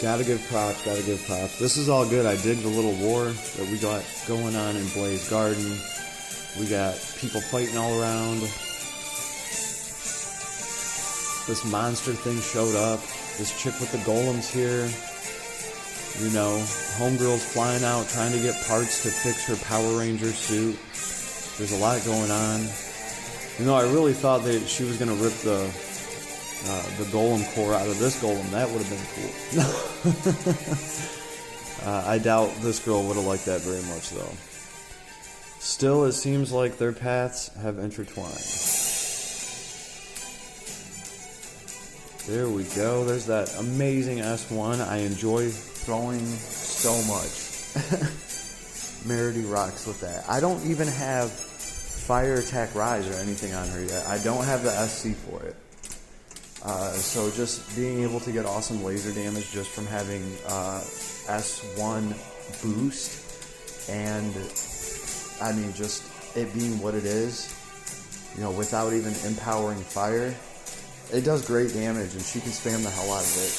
Gotta give props, gotta give props. This is all good. I dig the little war that we got going on in Blaze Garden. We got people fighting all around. This monster thing showed up. This chick with the golems here. You know, homegirl's flying out trying to get parts to fix her Power Ranger suit. There's a lot going on. You know, I really thought that she was going to rip the golem core out of this golem. That would have been cool. I doubt this girl would have liked that very much, though. Still, it seems like their paths have intertwined. There we go. There's that amazing S1. I enjoy throwing so much. Meredy rocks with that. I don't even have fire attack rise or anything on her yet. I don't have the SC for it. So just being able to get awesome laser damage just from having S1 boost, and I mean just it being what it is, you know, without even empowering fire, it does great damage, and she can spam the hell out of it,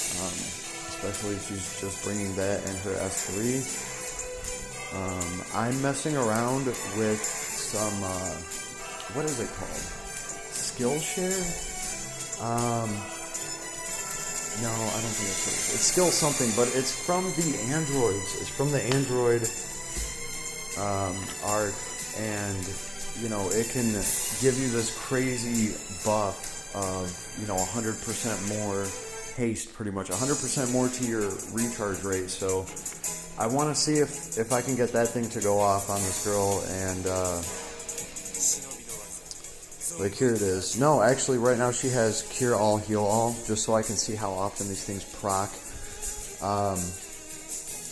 especially if she's just bringing that in her S3. I'm messing around with some, what is it called? Skillshare? No, I don't think it's Skill something, but it's from the Androids. It's from the Android arc, and you know, it can give you this crazy buff of, you know, 100% more haste, pretty much 100% more to your recharge rate. So I want to see if I can get that thing to go off on this girl, and like, here it is. No, actually, right now she has Cure All, Heal All, just so I can see how often these things proc.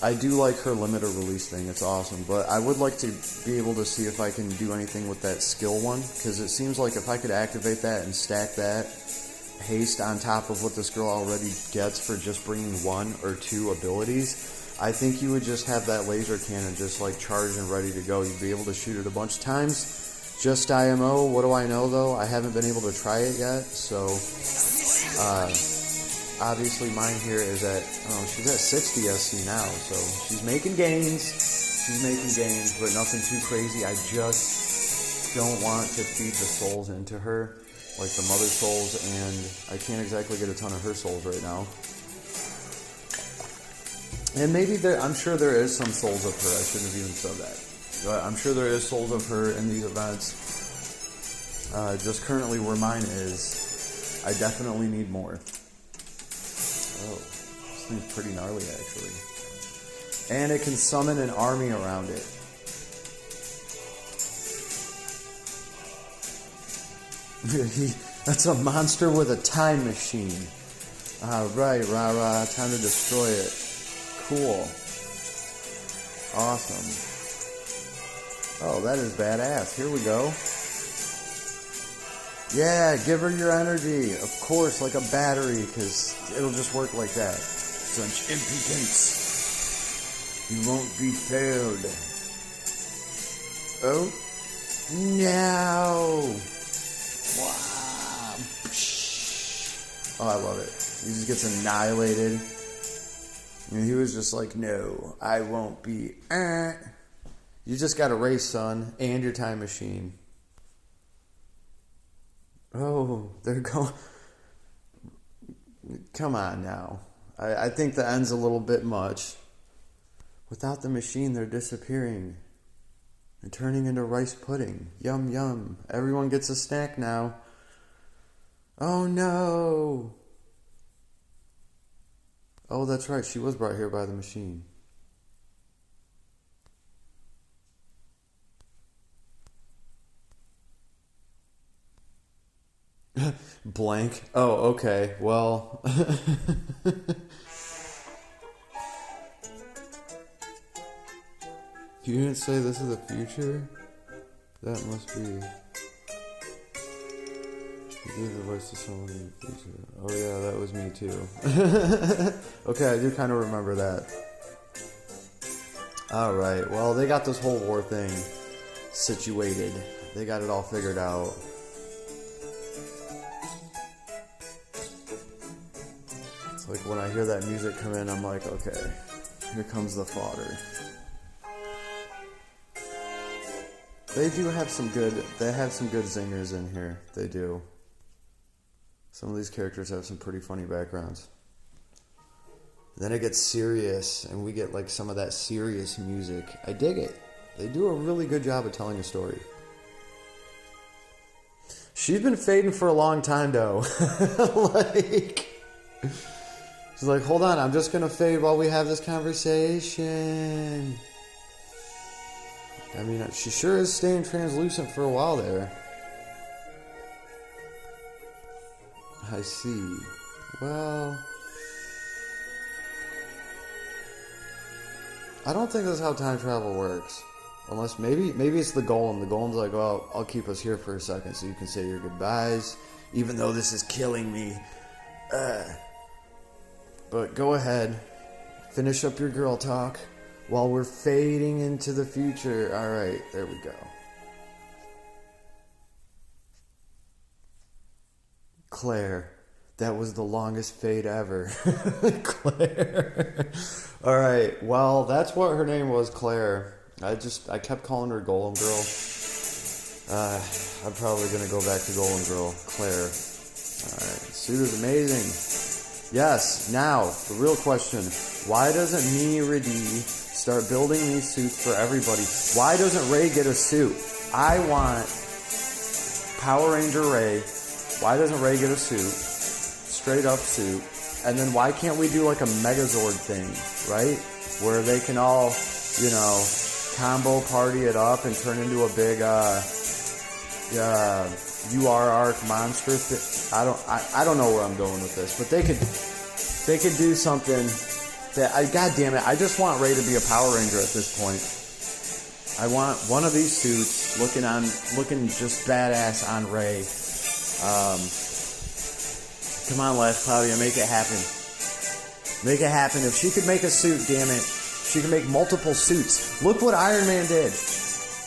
I do like her limited release thing. It's awesome, but I would like to be able to see if I can do anything with that skill one, because it seems like if I could activate that and stack that haste on top of what this girl already gets for just bringing 1 or 2 abilities, I think you would just have that laser cannon just like charged and ready to go. You'd be able to shoot it a bunch of times. Just IMO, what do I know though? I haven't been able to try it yet, so obviously mine here is at, she's at 60 SC now, so she's making gains, but nothing too crazy. I just don't want to feed the souls into her, like the mother souls, and I can't exactly get a ton of her souls right now. And maybe I'm sure there is some souls of her, I shouldn't have even said that. But I'm sure there is souls of her in these events. Just currently where mine is, I definitely need more. Oh, this thing's pretty gnarly actually. And it can summon an army around it. That's a monster with a time machine. Alright, rah-rah, time to destroy it. Cool. Awesome. Oh, that is badass. Here we go. Yeah, give her your energy. Of course, like a battery, because it'll just work like that. Such impudence. You won't be failed. Oh. No. Wow. Oh, I love it. He just gets annihilated. And he was just like, no, I won't be. You just got a race, son, and your time machine. Oh, they're going. Come on now. I think the end's a little bit much. Without the machine, they're disappearing. They're turning into rice pudding. Yum, yum. Everyone gets a snack now. Oh, no. Oh, that's right. She was brought here by the machine. Blank. Oh, okay. Well. You didn't say this is the future? That must be. You gave advice to someone in the future. Oh yeah, that was me too. Okay, I do kind of remember that. Alright, well, they got this whole war thing situated. They got it all figured out. Like when I hear that music come in, I'm like, okay, here comes the fodder. They have some good zingers in here. They do. Some of these characters have some pretty funny backgrounds. Then it gets serious, and we get like some of that serious music. I dig it. They do a really good job of telling a story. She's been fading for a long time, though. Like, she's like, hold on, I'm just gonna fade while we have this conversation. I mean, she sure is staying translucent for a while there. I see. Well, I don't think that's how time travel works. Unless maybe it's the golem. The golem's like, well, I'll keep us here for a second so you can say your goodbyes, even though this is killing me. But go ahead, finish up your girl talk while we're fading into the future. All right, there we go. Claire. That was the longest fade ever. Claire. All right. Well, that's what her name was, Claire. I kept calling her Golem Girl. I'm probably going to go back to Golem Girl. Claire. All right. Suit is amazing. Yes. Now, the real question. Why doesn't Meredy start building these suits for everybody? Why doesn't Ray get a suit? I want Power Ranger Ray. Why doesn't Ray get a suit? Straight up suit. And then why can't we do like a Megazord thing, right? Where they can all, combo party it up and turn into a big UR arc monster. I don't know where I'm going with this, but they could do something that God damn it, I just want Ray to be a Power Ranger at this point. I want one of these suits looking just badass on Ray. Come on, Last Cloudia, make it happen. Make it happen. If she could make a suit, damn it, she could make multiple suits. Look what Iron Man did.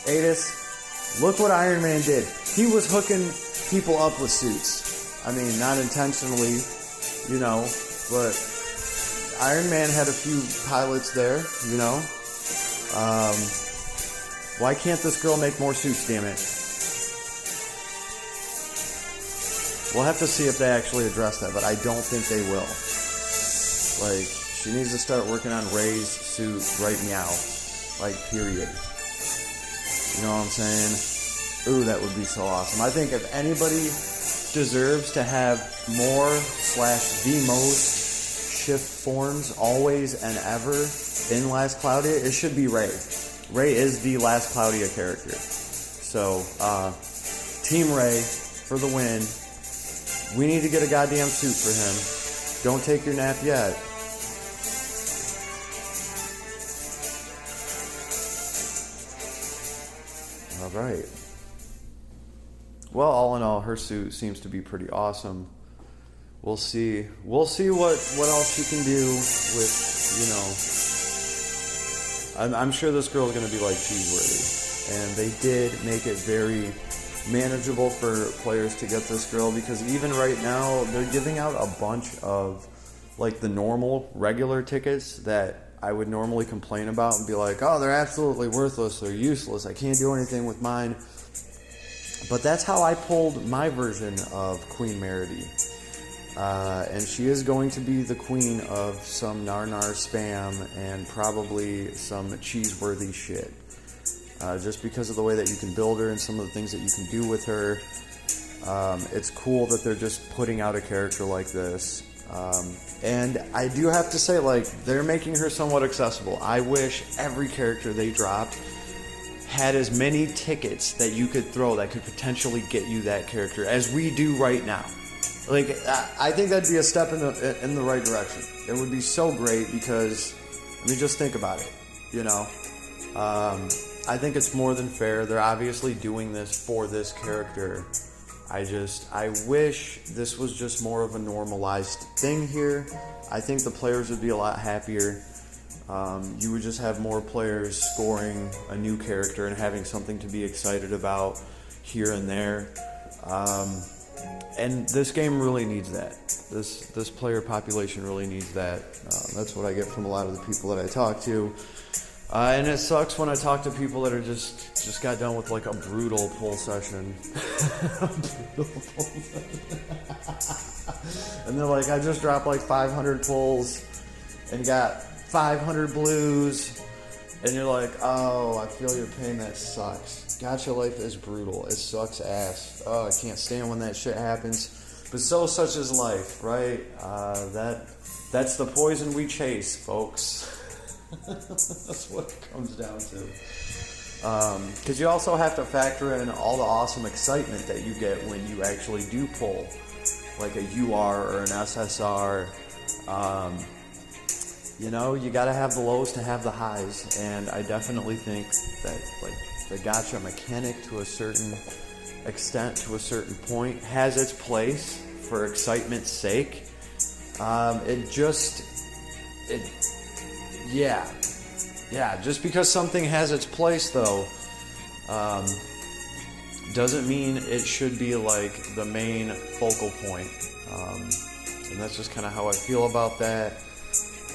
Adis, look what Iron Man did. He was hooking people up with suits. I mean, not intentionally, but Iron Man had a few pilots there, Why can't this girl make more suits, damn it? We'll have to see if they actually address that, but I don't think they will. Like, she needs to start working on Ray's suit right now. Like, period. You know what I'm saying? Ooh, that would be so awesome. I think if anybody deserves to have more / the most shift forms always and ever in Last Cloudia, it should be Ray. Ray is the Last Cloudia character. So, Team Ray for the win. We need to get a goddamn suit for him. Don't take your nap yet. All right. Well, all in all, her suit seems to be pretty awesome. We'll see. We'll see what else she can do with, I'm sure this girl is going to be like cheeseworthy. And they did make it very manageable for players to get this girl, because even right now they're giving out a bunch of like the normal regular tickets that I would normally complain about and be like, oh, they're absolutely worthless, they're useless, I can't do anything with mine. But that's how I pulled my version of Queen Meredy. And she is going to be the queen of some nar spam and probably some cheeseworthy shit. Just because of the way that you can build her and some of the things that you can do with her. It's cool that they're just putting out a character like this. And I do have to say, like, they're making her somewhat accessible. I wish every character they dropped had as many tickets that you could throw that could potentially get you that character as we do right now. Like, I think that'd be a step in the right direction. It would be so great because, I mean, just think about it, I think it's more than fair. They're obviously doing this for this character. I wish this was just more of a normalized thing here. I think the players would be a lot happier. You would just have more players scoring a new character and having something to be excited about here and there. And this game really needs that. This player population really needs that. That's what I get from a lot of the people that I talk to. And it sucks when I talk to people that are just got done with like a brutal pull session. And they're like, I just dropped like 500 pulls and got 500 blues. And you're like, oh, I feel your pain. That sucks. Gacha life is brutal. It sucks ass. Oh, I can't stand when that shit happens. But such is life, right? That's the poison we chase, folks. That's what it comes down to. Because you also have to factor in all the awesome excitement that you get when you actually do pull, like a UR or an SSR. You know, you got to have the lows to have the highs, and I definitely think that like the gacha mechanic to a certain extent, to a certain point, has its place for excitement's sake. Just because something has its place, though, doesn't mean it should be like the main focal point. And that's just kind of how I feel about that.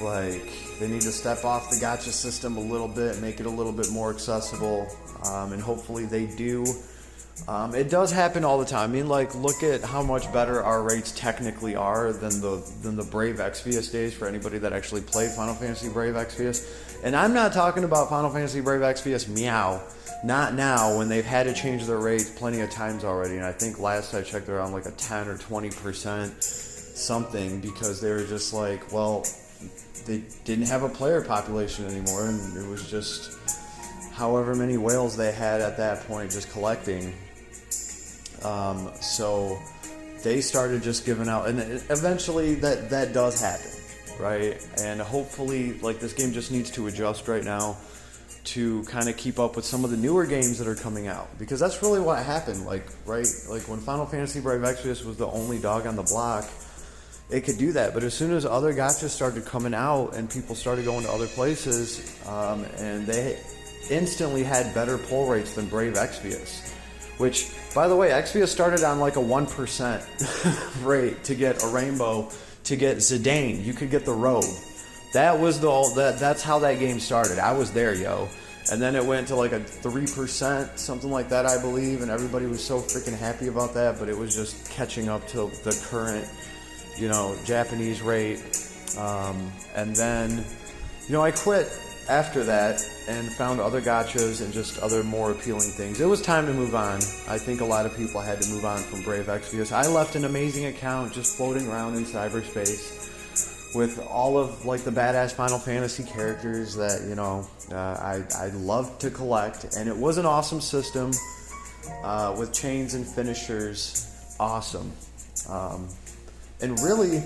Like, they need to step off the gacha system a little bit, make it a little bit more accessible, and hopefully they do. It does happen all the time. I mean, like, look at how much better our rates technically are than the Brave Exvius days for anybody that actually played Final Fantasy Brave Exvius. And I'm not talking about Final Fantasy Brave Exvius meow. Not now, when they've had to change their rates plenty of times already. And I think last I checked, they're on like a 10 or 20% something, because they were just like, well, they didn't have a player population anymore, and it was just however many whales they had at that point just collecting. So they started just giving out, and eventually that does happen, right? And hopefully, like, this game just needs to adjust right now to kind of keep up with some of the newer games that are coming out, because that's really what happened. Like, right, like when Final Fantasy Brave Exvius was the only dog on the block, it could do that. But as soon as other gachas started coming out and people started going to other places, and they instantly had better pull rates than Brave Exvius, which, by the way, Exvius started on like a 1% rate to get a rainbow, to get Zidane. You could get the robe. That was that's how that game started. I was there, yo. And then it went to like a 3%, something like that, I believe, and everybody was so freaking happy about that, but it was just catching up to the current, you know, Japanese rate. And then, you know, I quit after that and found other gachas and just other more appealing things. It was time to move on. I think a lot of people had to move on from Brave Exvius. I left an amazing account just floating around in cyberspace with all of like the badass Final Fantasy characters that, you know, I loved to collect, and it was an awesome system with chains and finishers. Awesome. And really,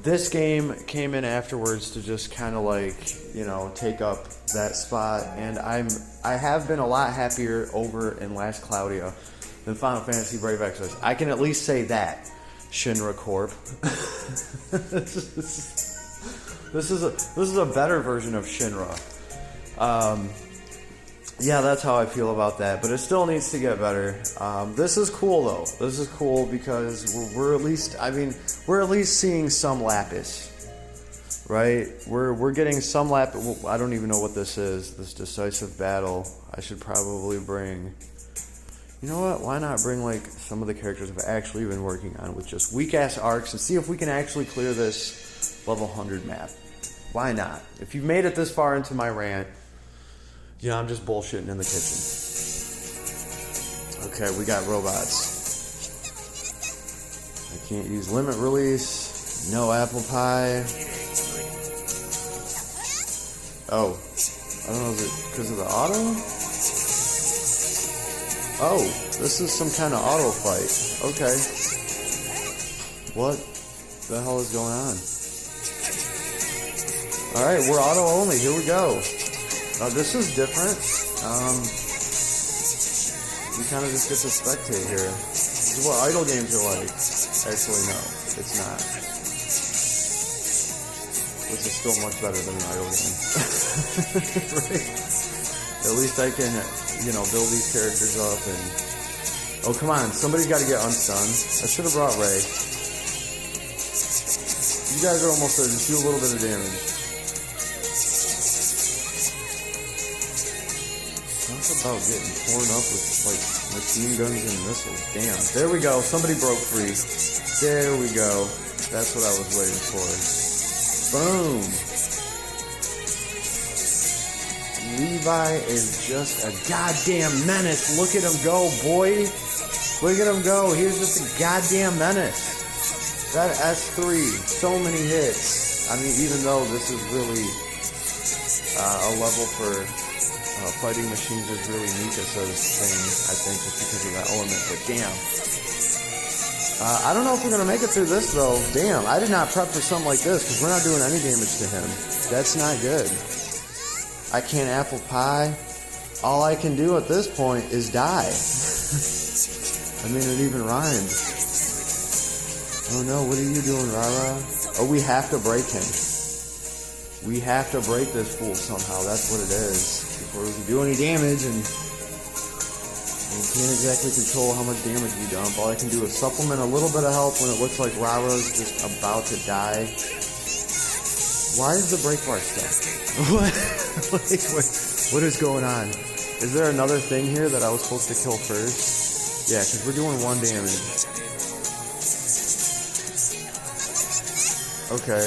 this game came in afterwards to just kind of like, you know, take up that spot, and I have been a lot happier over in Last Cloudia than Final Fantasy Brave Exvius. I can at least say that, Shinra Corp. This is a better version of Shinra. Yeah, that's how I feel about that, but it still needs to get better. This is cool though. This is cool because we're at least seeing some Lapis, right? We're getting some Lapis. Well, I don't even know what this is. This decisive battle. I should probably bring. You know what? Why not bring like some of the characters I've actually been working on with just weak ass arcs and see if we can actually clear this level 100 map. Why not? If you've made it this far into my rant, yeah, I'm just bullshitting in the kitchen. Okay, we got robots. I can't use limit release. No apple pie. Oh. I don't know, is it because of the auto? Oh, this is some kind of auto fight. Okay. What the hell is going on? Alright, we're auto only. Here we go. This is different. You kind of just get to spectate here. This is what idle games are like. Actually, no, it's not. This is still much better than an idle game. Right? At least I can, you know, build these characters up and Oh, come on. Somebody's got to get unstunned. I should have brought Ray. You guys are almost there. Just do a little bit of damage. Talk about getting torn up with, like, machine guns and missiles. Damn. There we go. Somebody broke free. There we go. That's what I was waiting for. Boom. Levi is just a goddamn menace. Look at him go, boy. Look at him go. He was just a goddamn menace. That S3, so many hits. I mean, even though this is really a level for fighting machines is really Mikasa's thing, I think, just because of that element. But damn. I don't know if we're going to make it through this, though. Damn, I did not prep for something like this, because we're not doing any damage to him. That's not good. I can't apple pie. All I can do at this point is die. I mean, it even rhymed. Oh no, what are you doing, Rara? Oh, we have to break him. We have to break this fool somehow. That's what it is. Before we can do any damage, and we can't exactly control how much damage we dump. All I can do is supplement a little bit of health when it looks like Rara's just about to die. Why is the brake bar stuck? What is going on? Is there another thing here that I was supposed to kill first? Yeah, because we're doing 1 damage. Okay.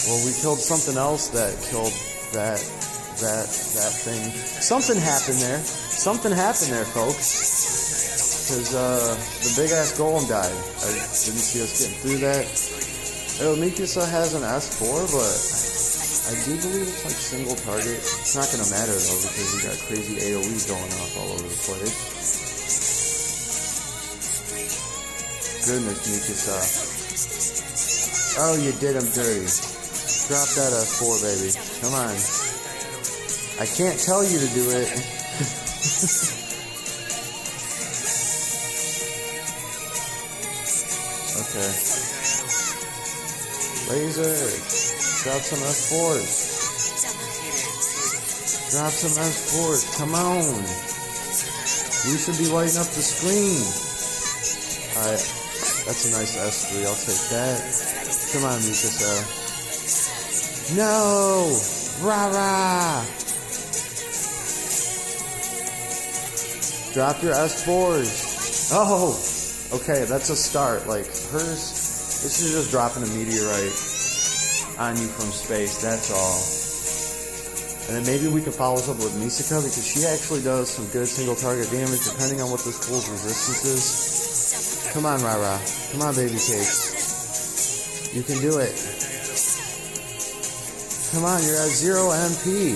Well, we killed something else that killed that thing. Something happened there. Something happened there, folks. Because the big-ass golem died. I didn't see us getting through that. Oh, Mikasa has an S4, but I do believe it's like single target. It's not going to matter though, because we got crazy AoEs going off all over the place. Goodness, Mikasa. Oh, you did him dirty. Drop that S4, baby. Come on. I can't tell you to do it. Okay. Laser. Drop some S4s. Drop some S4s. Come on. We should be lighting up the screen. Alright. That's a nice S3. I'll take that. Come on, Mikasa. No! Rah-rah! Drop your S4s. Oh! Okay, that's a start. Like, hers... This is just dropping a meteorite on you from space, that's all. And then maybe we can follow this up with Misaka, because she actually does some good single target damage, depending on what this fool's resistance is. Come on, Rara. Come on, baby cake. You can do it. Come on, you're at 0 MP.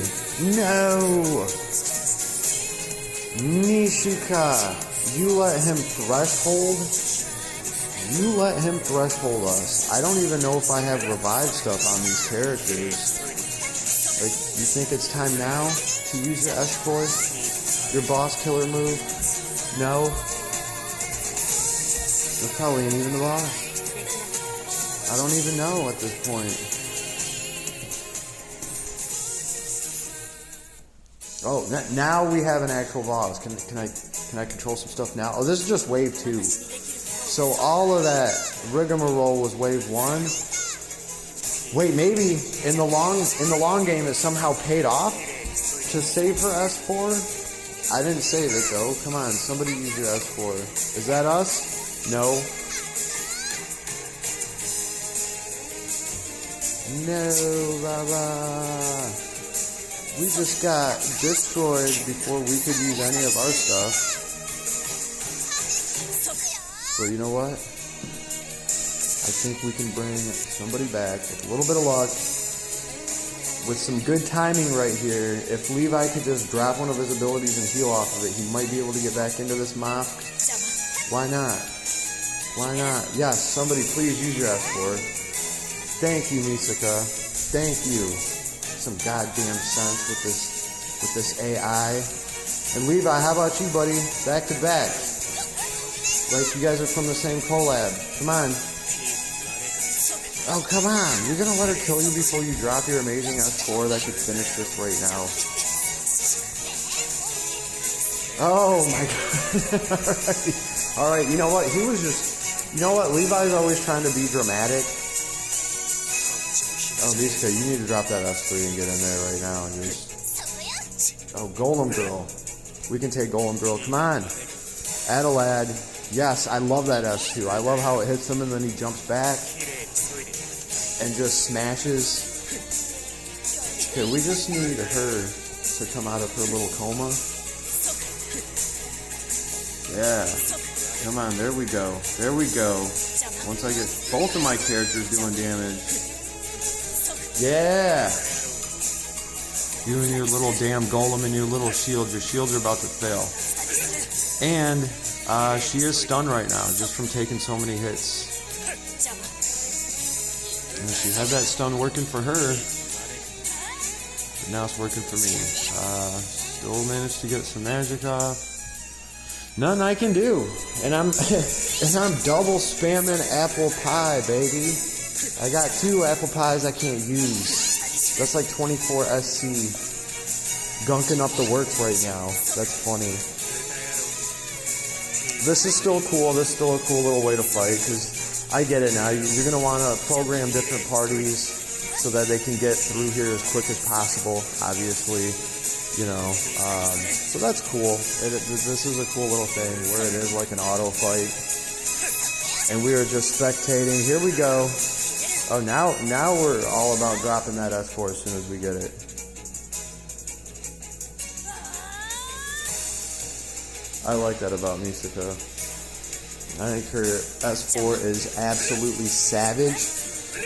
No! Nishika, you let him threshold? You let him threshold us. I don't even know if I have revive stuff on these characters. Like, you think it's time now to use your S4? Your boss killer move? No? That probably ain't even the boss. I don't even know at this point. Oh, now we have an actual boss. Can I control some stuff now? Oh, this is just wave 2. So all of that rigmarole was wave 1. Wait, maybe in the long game it somehow paid off to save her S4? I didn't save it though. Come on, somebody use your S4. Is that us? No. No, Rara. We just got destroyed before we could use any of our stuff. But you know what? I think we can bring somebody back with a little bit of luck. With some good timing right here. If Levi could just drop one of his abilities and heal off of it, he might be able to get back into this mosque. Why not? Why not? Yes, somebody please use your S4. Thank you, Misaka. Thank you. Some goddamn sense with this AI. And Levi, how about you, buddy? Back to back. Like you guys are from the same collab. Come on. Oh, come on. You're going to let her kill you before you drop your amazing S4 that could finish this right now. Oh my god. All right. You know what? He was just. You know what? Levi's always trying to be dramatic. Oh, Misaka, you need to drop that S3 and get in there right now and just. Oh, Golem Girl. We can take Golem Girl. Come on. Adelaide. Yes, I love that S2. I love how it hits him and then he jumps back and just smashes. Okay, we just need her to come out of her little coma. Yeah. Come on, there we go. There we go. Once I get both of my characters doing damage. Yeah. You and your little damn golem and your little shield. Your shields are about to fail. And she is stunned right now just from taking so many hits. And she had that stun working for her. But now it's working for me. Still managed to get some magic off. Nothing I can do. And I'm double spamming apple pie, baby. I got 2 apple pies I can't use. That's like 24 SC. Gunking up the works right now. That's funny. This is still cool. This is still a cool little way to fight because I get it now. You're going to want to program different parties so that they can get through here as quick as possible, obviously. You know, so that's cool. This is a cool little thing where it is like an auto fight. And we are just spectating. Here we go. Oh, now we're all about dropping that S4 as soon as we get it. I like that about Misaka. I think her S4 is absolutely savage.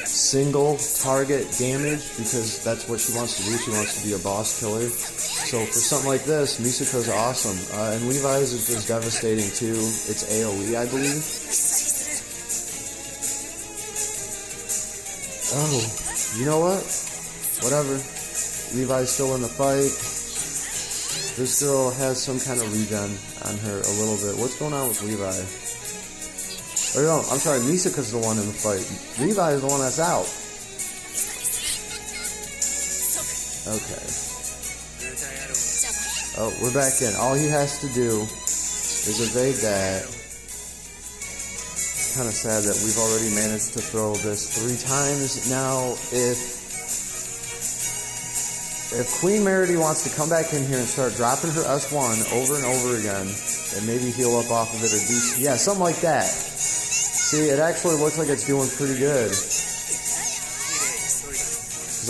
Single target damage because that's what she wants to do. She wants to be a boss killer. So for something like this, Misaka's awesome. And Levi's is just devastating too. It's AoE, I believe. Oh, you know what? Whatever. Levi's still in the fight. This girl has some kind of regen on her a little bit. What's going on with Levi? Oh no, I'm sorry, Misaka's the one in the fight. Levi is the one that's out. Okay. Oh, we're back in. All he has to do is evade that. Kind of sad that we've already managed to throw this 3 times. Now, if Queen Meredy wants to come back in here and start dropping her S1 over and over again, and maybe heal up off of it or do, yeah, something like that. See, it actually looks like it's doing pretty good. Because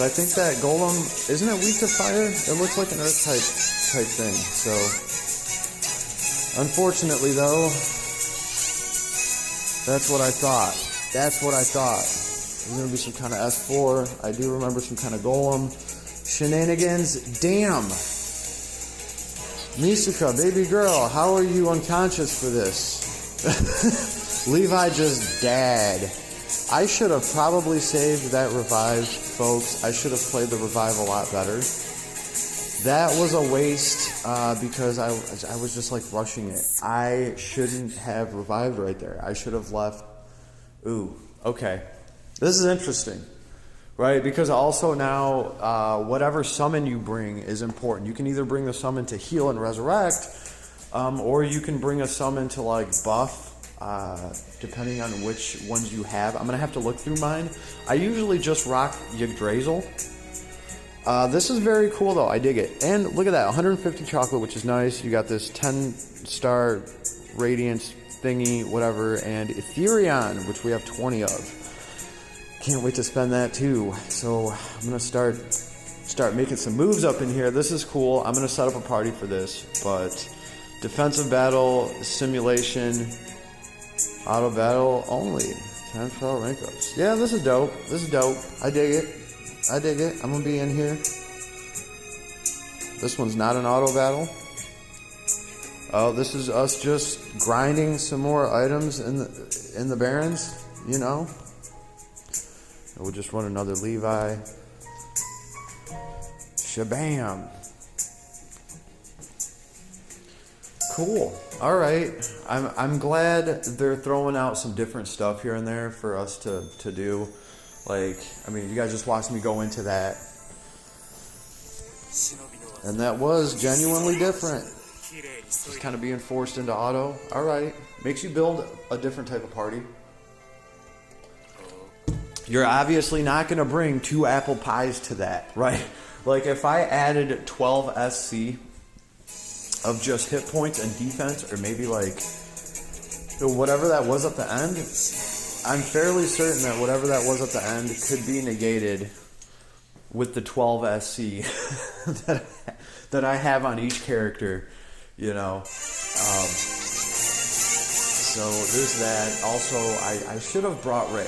I think that Golem, isn't it weak to fire? It looks like an earth type thing. So, unfortunately though, that's what I thought. That's what I thought. There's going to be some kind of S4. I do remember some kind of Golem. Shenanigans. Damn. Misaka, baby girl, how are you unconscious for this? Levi just died. I should have probably saved that revive, folks. I should have played the revive a lot better. That was a waste because I was just like rushing it. I shouldn't have revived right there. I should have left. Ooh, okay. This is interesting, right? Because also now whatever summon you bring is important. You can either bring the summon to heal and resurrect, or you can bring a summon to like buff. Depending on which ones you have. I'm going to have to look through mine. I usually just rock Yggdrasil. This is very cool though. I dig it. And look at that, 150 chocolate, which is nice. You got this 10-star radiance thingy, whatever, and Ethereon, which we have 20 of. Can't wait to spend that too. So I'm going to start making some moves up in here. This is cool. I'm going to set up a party for this, but defensive battle, simulation, auto battle only. 10 pro rank ups. Yeah, this is dope. This is dope. I dig it. I dig it. I'm gonna be in here. This one's not an auto battle. Oh, this is us just grinding some more items in the barons, you know. And we'll just run another Levi. Shabam. Cool. All right. I'm glad they're throwing out some different stuff here and there for us to do. Like, I mean, you guys just watched me go into that. And that was genuinely different. Just kind of being forced into auto. All right. Makes you build a different type of party. You're obviously not going to bring 2 apple pies to that, right? Like if I added 12 SC of just hit points and defense, or maybe like whatever that was at the end, I'm fairly certain that whatever that was at the end could be negated with the 12 SC that I have on each character, you know. So there's that. Also, I should have brought Ray.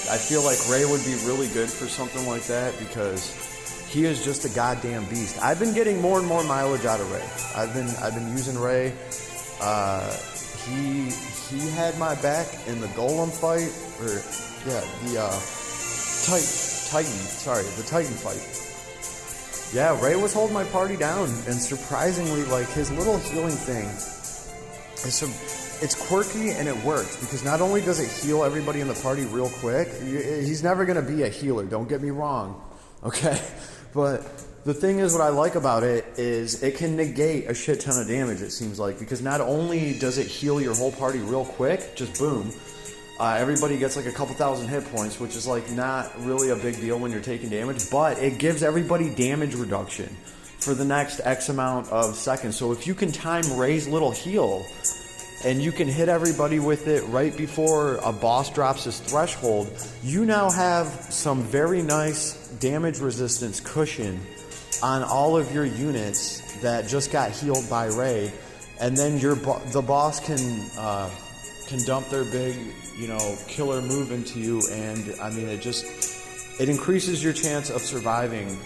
I feel like Ray would be really good for something like that because he is just a goddamn beast. I've been getting more and more mileage out of Ray. I've been using Ray. He had my back in the Golem fight, or yeah, the Titan fight. Yeah, Ray was holding my party down, and surprisingly, like his little healing thing it's quirky and it works because not only does it heal everybody in the party real quick, he's never gonna be a healer. Don't get me wrong, okay? But the thing is, what I like about it is it can negate a shit ton of damage, it seems like, because not only does it heal your whole party real quick, just boom, everybody gets like a couple thousand hit points, which is like not really a big deal when you're taking damage, but it gives everybody damage reduction for the next X amount of seconds. So if you can time Ray's little heal, and you can hit everybody with it right before a boss drops his threshold, you now have some very nice damage resistance cushion on all of your units that just got healed by Ray, and then the boss can dump their big, killer move into you, and I mean it increases your chance of surviving,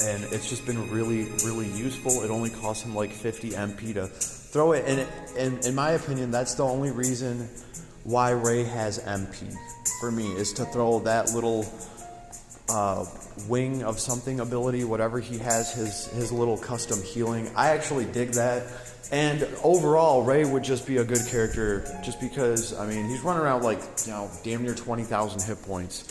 and it's just been really, really useful. It only costs him like 50 MP to throw it, and in my opinion, that's the only reason why Ray has MP for me, is to throw that little wing of something ability, whatever he has, his little custom healing. I actually dig that, and overall, Ray would just be a good character just because, I mean, he's running around like, damn near 20,000 hit points.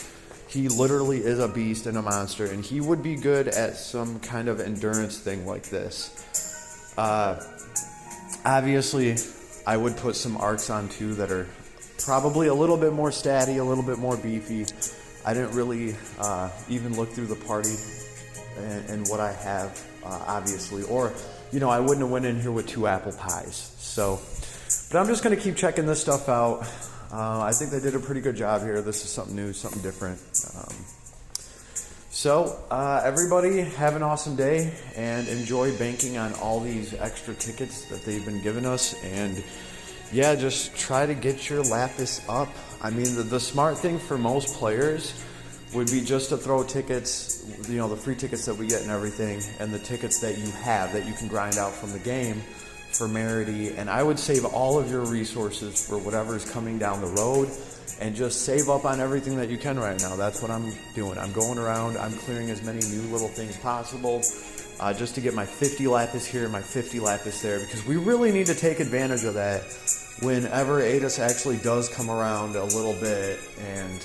He literally is a beast and a monster, and he would be good at some kind of endurance thing like this. Obviously, I would put some arcs on too that are probably a little bit more statty, a little bit more beefy. I didn't really even look through the party and what I have, obviously. Or, I wouldn't have went in here with 2 apple pies. So, but I'm just going to keep checking this stuff out. I think they did a pretty good job here. This is something new, something different. So, everybody have an awesome day and enjoy banking on all these extra tickets that they've been giving us. And yeah, just try to get your Lapis up. I mean, the smart thing for most players would be just to throw tickets, the free tickets that we get and everything, and the tickets that you have that you can grind out from the game for Meredy. And I would save all of your resources for whatever is coming down the road, and just save up on everything that you can right now. That's what I'm doing. I'm going around, I'm clearing as many new little things possible, just to get my 50 Lapis here, my 50 Lapis there, because we really need to take advantage of that whenever Adis actually does come around a little bit. And,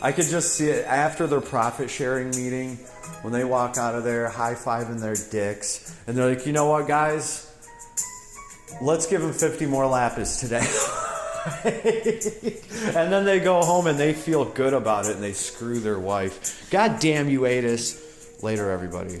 I could just see it after their profit sharing meeting, when they walk out of there high-fiving their dicks, and they're like, you know what, guys? Let's give them 50 more Lapis today. And then they go home and they feel good about it and they screw their wife. God damn you, Adis. Later, everybody.